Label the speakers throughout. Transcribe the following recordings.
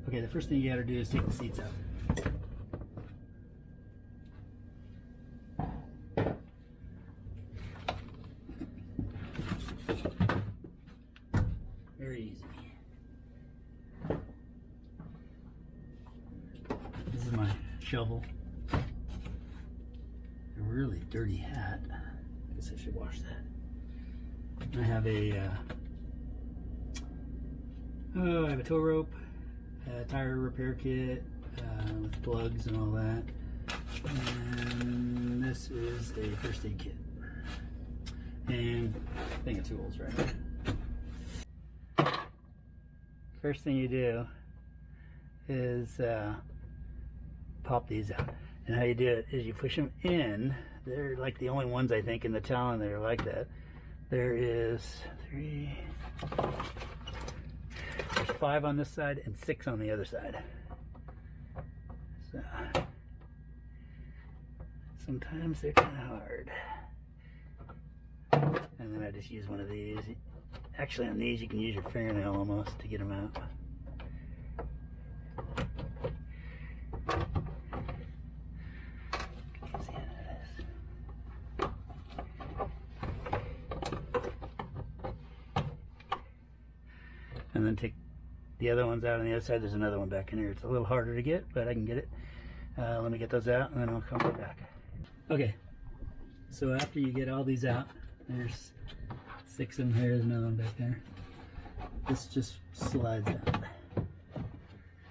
Speaker 1: Okay, the first thing you gotta do is take the seats out. Very easy. This is my shovel. A really dirty hat. I guess I should wash that. I have a I have a tow rope, a tire repair kit with plugs and all that. And this is a first aid kit. And a thing of tools right here. First thing you do is pop these out. And how you do it is you push them in. They're like the only ones I think in the Talon that are like that. There is 3, there's 5 on this side and 6 on the other side. So sometimes they're kind of hard. And then I just use one of these. Actually on these you can use your fingernail almost to get them out. And then take the other ones out on the other side. There's another one back in here. It's a little harder to get, but I can get it. Let me get those out and then I'll come right back. Okay, so after you get all these out, there's 6 of them here, there's another one back there. This just slides out.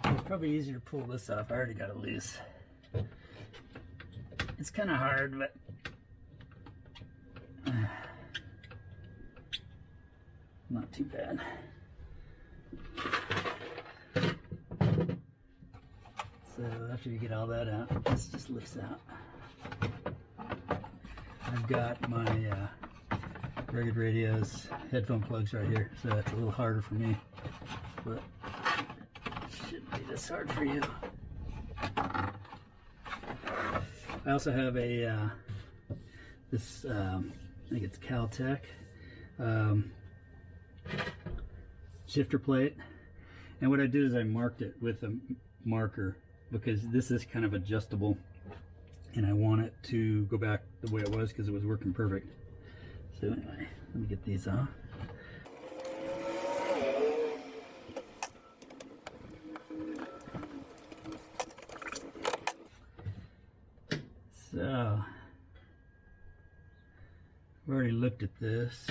Speaker 1: It's probably easier to pull this off. I already got it loose. It's kind of hard, but not too bad. So after you get all that out, this just lifts out. I've got my Rugged Radios headphone plugs right here, so it's a little harder for me, but it shouldn't be this hard for you. I also have a this I think it's Caltech shifter plate, and what I did is I marked it with a marker because this is kind of adjustable and I want it to go back the way it was because it was working perfect. So anyway, let me get these off. So I've already looked at this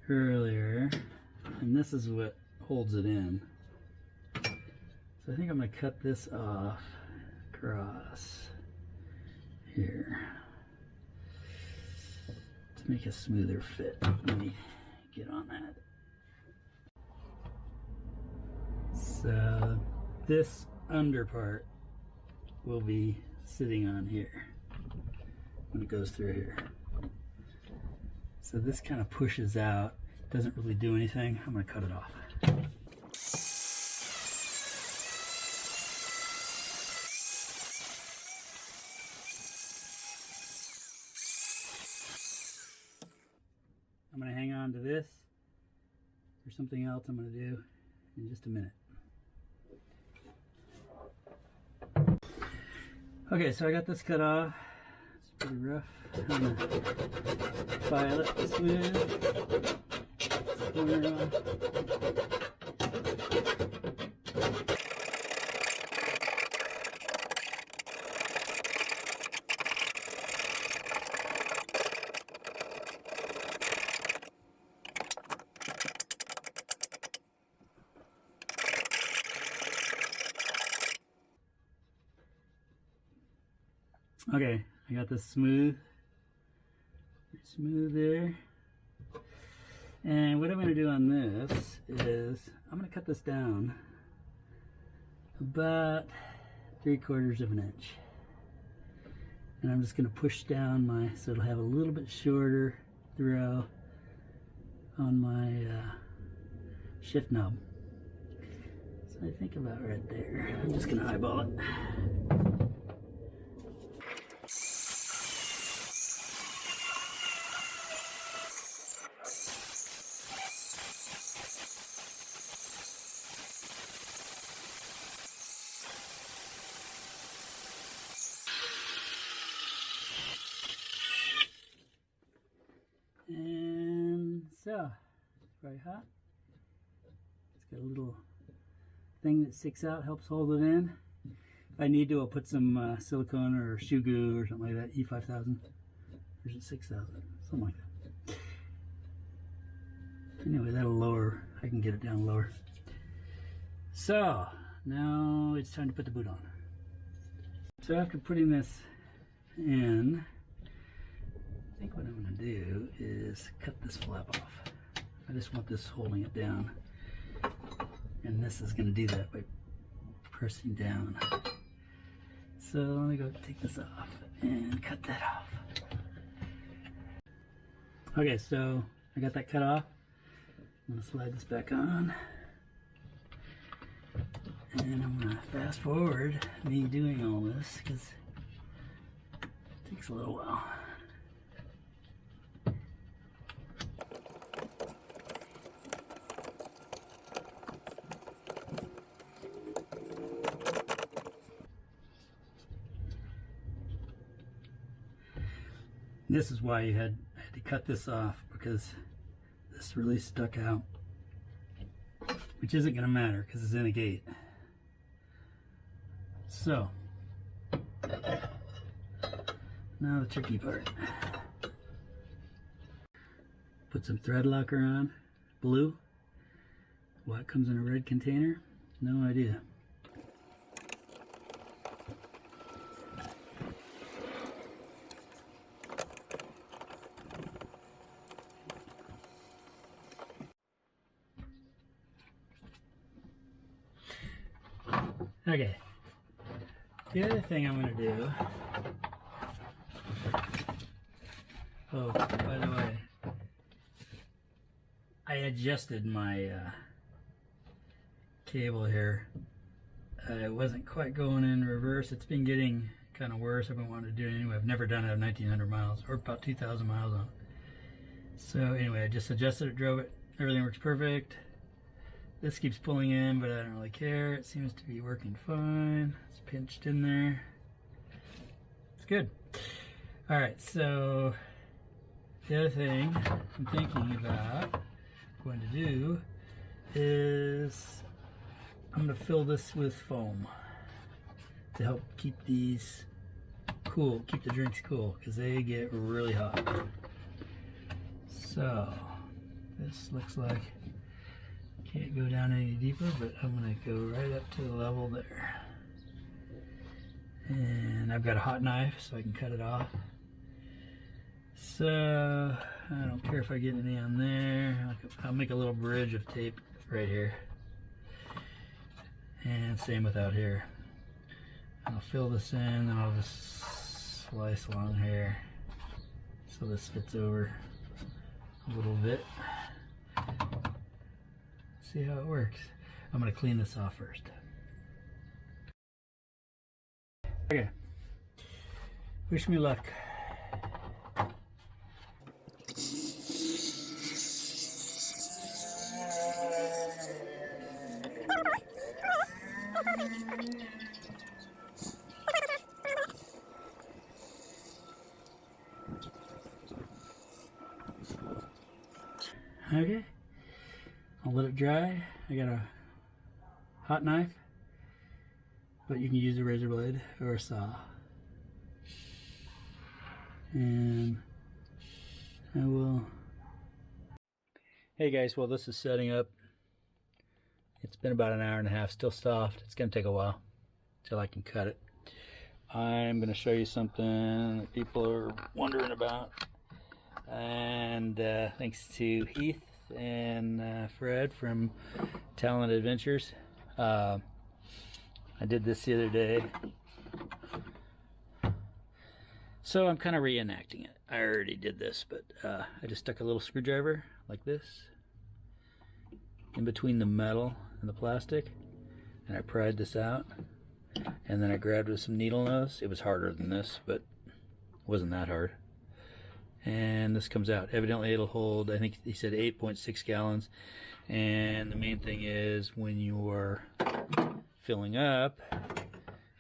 Speaker 1: earlier, and this is what holds it in. So I think I'm going to cut this off across here to make a smoother fit. Let me get on that. So this under part will be sitting on here when it goes through here. So this kind of pushes out, doesn't really do anything. I'm going to cut it off. I'm going to hang on to this. There's something else I'm going to do in just a minute. Okay, so I got this cut off. It's pretty rough. I'm going to file it smooth. Corner off. Okay, I got this smooth, pretty smooth there. And what I'm going to do on this is I'm going to cut this down about 3/4 of an inch. And I'm just going to push down my, so it'll have a little bit shorter throw on my shift knob. So I think about right there. I'm just going to eyeball it. And so, it's very hot. It's got a little thing that sticks out, helps hold it in. If I need to, I'll put some silicone or shoe glue or something like that, E5000. Or is it 6000? Something like that. Anyway, that'll lower, I can get it down lower. So, now it's time to put the boot on. So after putting this in, I think what I'm going to do is cut this flap off. I just want this holding it down. And this is going to do that by pressing down. So let me go take this off and cut that off. Okay, so I got that cut off. I'm going to slide this back on. And I'm going to fast forward me doing all this because it takes a little while. This is why I had to cut this off, because this really stuck out, which isn't going to matter because it's in a gate. So, now the tricky part. Put some thread locker on, blue. Why it comes in a red container? No idea. Okay, the other thing I'm going to do, oh, by the way, I adjusted my cable here. It wasn't quite going in reverse. It's been getting kind of worse. I've been wanting to do it anyway. I've never done it at 1900 miles, or about 2,000 miles on it. So anyway, I just adjusted it, drove it, everything works perfect. This keeps pulling in, but I don't really care. It seems to be working fine. It's pinched in there. It's good. All right, so the other thing I'm thinking about going to do is I'm going to fill this with foam to help keep these cool, keep the drinks cool, because they get really hot. So this looks like can't go down any deeper, but I'm going to go right up to the level there. And I've got a hot knife so I can cut it off. So I don't care if I get any on there. I'll make a little bridge of tape right here. And same with out here. I'll fill this in and I'll just slice along here so this fits over a little bit. See how it works. I'm going to clean this off first. Okay. Wish me luck. Okay. I'll let it dry. I got a hot knife, but you can use a razor blade or a saw. And I will. Hey guys, well this is setting up. It's been about an hour and a half, still soft. It's going to take a while till I can cut it. I'm going to show you something that people are wondering about. And thanks to Heath and Fred from Talon Adventures. I did this the other day. So I'm kind of reenacting it. I already did this, but I just stuck a little screwdriver like this in between the metal and the plastic, and I pried this out, and then I grabbed with some needle nose. It was harder than this, but it wasn't that hard. And this comes out. Evidently it'll hold, I think he said 8.6 gallons. And the main thing is when you're filling up,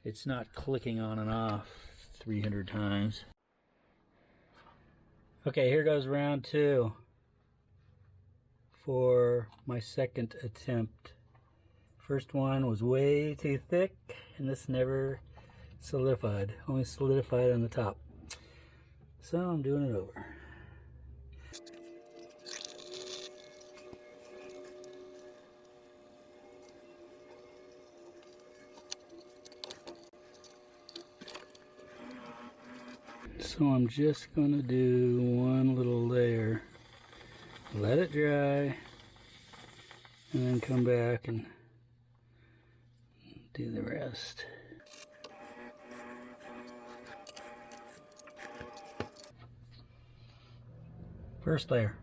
Speaker 1: it's not clicking on and off 300 times. Okay, here goes round 2 for my second attempt. First one was way too thick, and this never solidified, only solidified on the top. So I'm doing it over. So I'm just going to do one little layer, let it dry, and then come back and do the rest. First layer.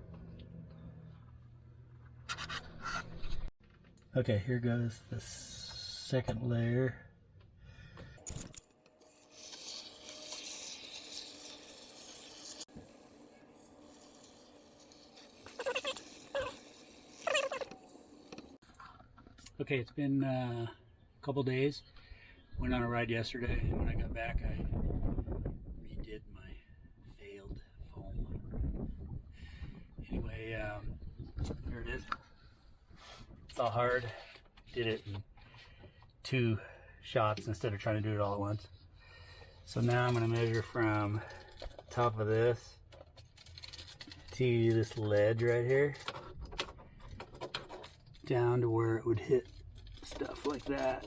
Speaker 1: Okay, here goes the second layer. Okay, it's been a couple days. Went on a ride yesterday, and when I got back, I redid my failed foam. Anyway, there it is. It's all hard. Did it in 2 shots instead of trying to do it all at once. So now I'm going to measure from the top of this to this ledge right here, down to where it would hit stuff like that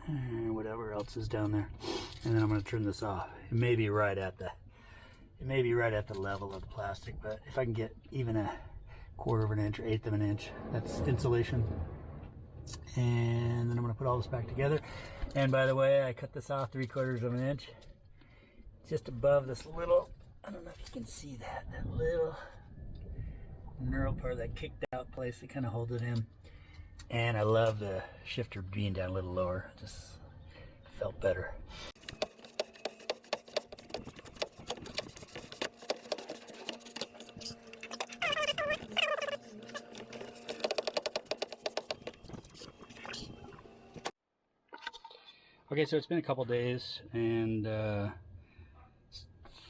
Speaker 1: and whatever else is down there, and then I'm going to turn this off. It may be right at the level of the plastic, but if I can get even a 1/4 of an inch or 1/8 of an inch, that's insulation. And then I'm going to put all this back together. And by the way, I cut this off 3/4 of an inch just above this little, I don't know if you can see that little knurl part, that kicked out place that kind of holds it in. And I love the shifter being down a little lower. It just felt better. Okay, so it's been a couple days and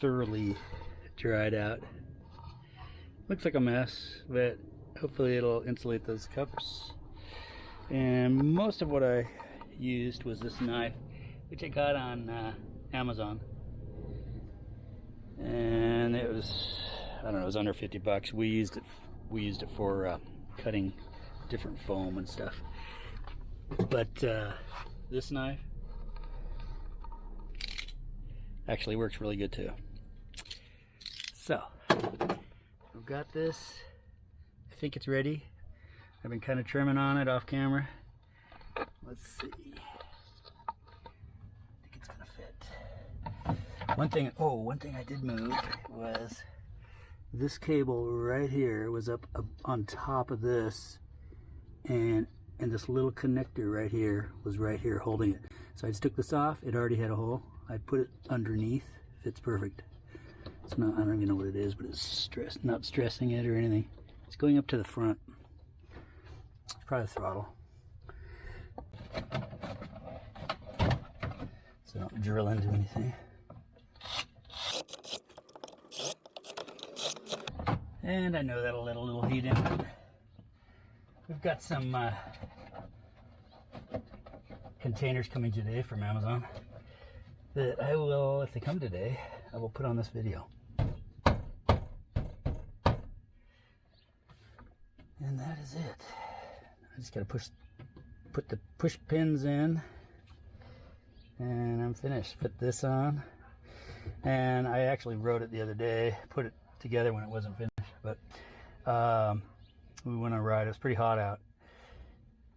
Speaker 1: thoroughly dried out. Looks like a mess, but hopefully it'll insulate those cups. And most of what I used was this knife, which I got on Amazon. And it was, I don't know, it was under 50 bucks. We used it for cutting different foam and stuff. But this knife actually works really good too. So I've got this. I think it's ready. I've been kind of trimming on it off camera. Let's see. I think it's gonna fit. One thing I did move was this cable right here was up on top of this, and this little connector right here was right here holding it. So I just took this off. It already had a hole. I put it underneath. Fits perfect. It's not, I don't even know what it is, but it's not stressing it or anything. It's going up to the front. It's probably the throttle. So don't drill into anything. And I know that'll let a little heat in. We've got some containers coming today from Amazon that I will, if they come today, I will put on this video. And that is it. I just gotta put the push pins in, and I'm finished. Put this on, and I actually wrote it the other day, put it together when it wasn't finished, but we went on a ride. It was pretty hot out,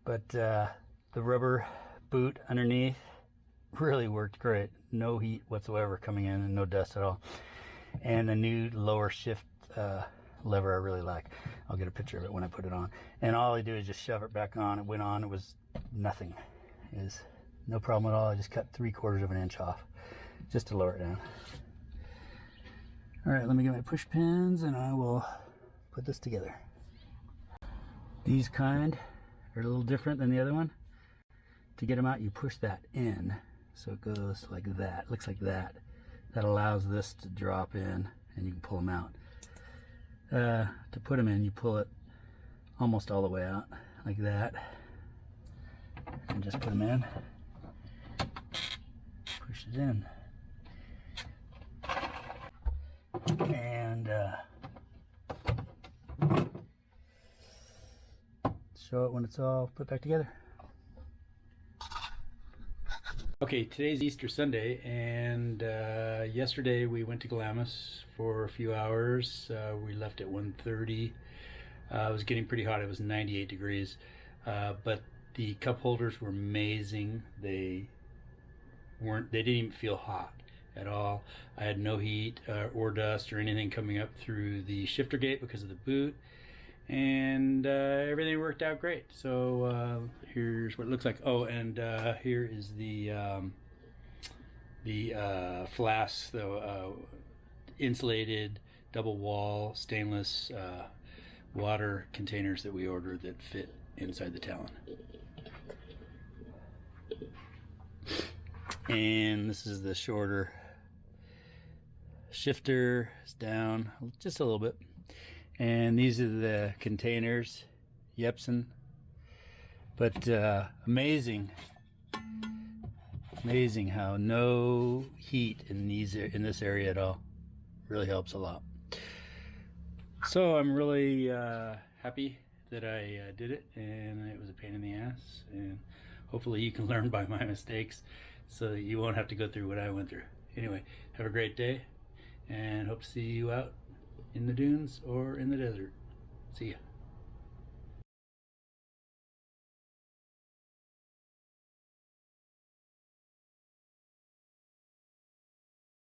Speaker 1: but the rubber boot underneath really worked great. No heat whatsoever coming in and no dust at all. And the new lower shift lever I really like. I'll get a picture of it when I put it on. And all I do is just shove it back on. It went on. It was nothing. It was no problem at all. I just cut 3/4 of an inch off just to lower it down. All right, let me get my push pins and I will put this together. These kind are a little different than the other one. To get them out, you push that in. So it goes like that, looks like that. That allows this to drop in and you can pull them out. To put them in, you pull it almost all the way out like that and just put them in, push it in, and show it when it's all put back together. Okay, today's Easter Sunday, and yesterday we went to Glamis for a few hours. We left at 1:30. It was getting pretty hot. It was 98 degrees, but the cup holders were amazing. They didn't even feel hot at all. I had no heat or dust or anything coming up through the shifter gate because of the boot, and everything worked out great. So here's what it looks like. Oh, and here is the flask, the insulated double wall stainless water containers that we ordered that fit inside the Talon. And this is the shorter shifter. It's down just a little bit. And these are the containers, Yepson. But amazing how no heat in this area at all. Really helps a lot. So I'm really happy that I did it, and it was a pain in the ass, and hopefully you can learn by my mistakes so that you won't have to go through what I went through. Anyway, have a great day, and hope to see you out in the dunes or in the desert. See ya.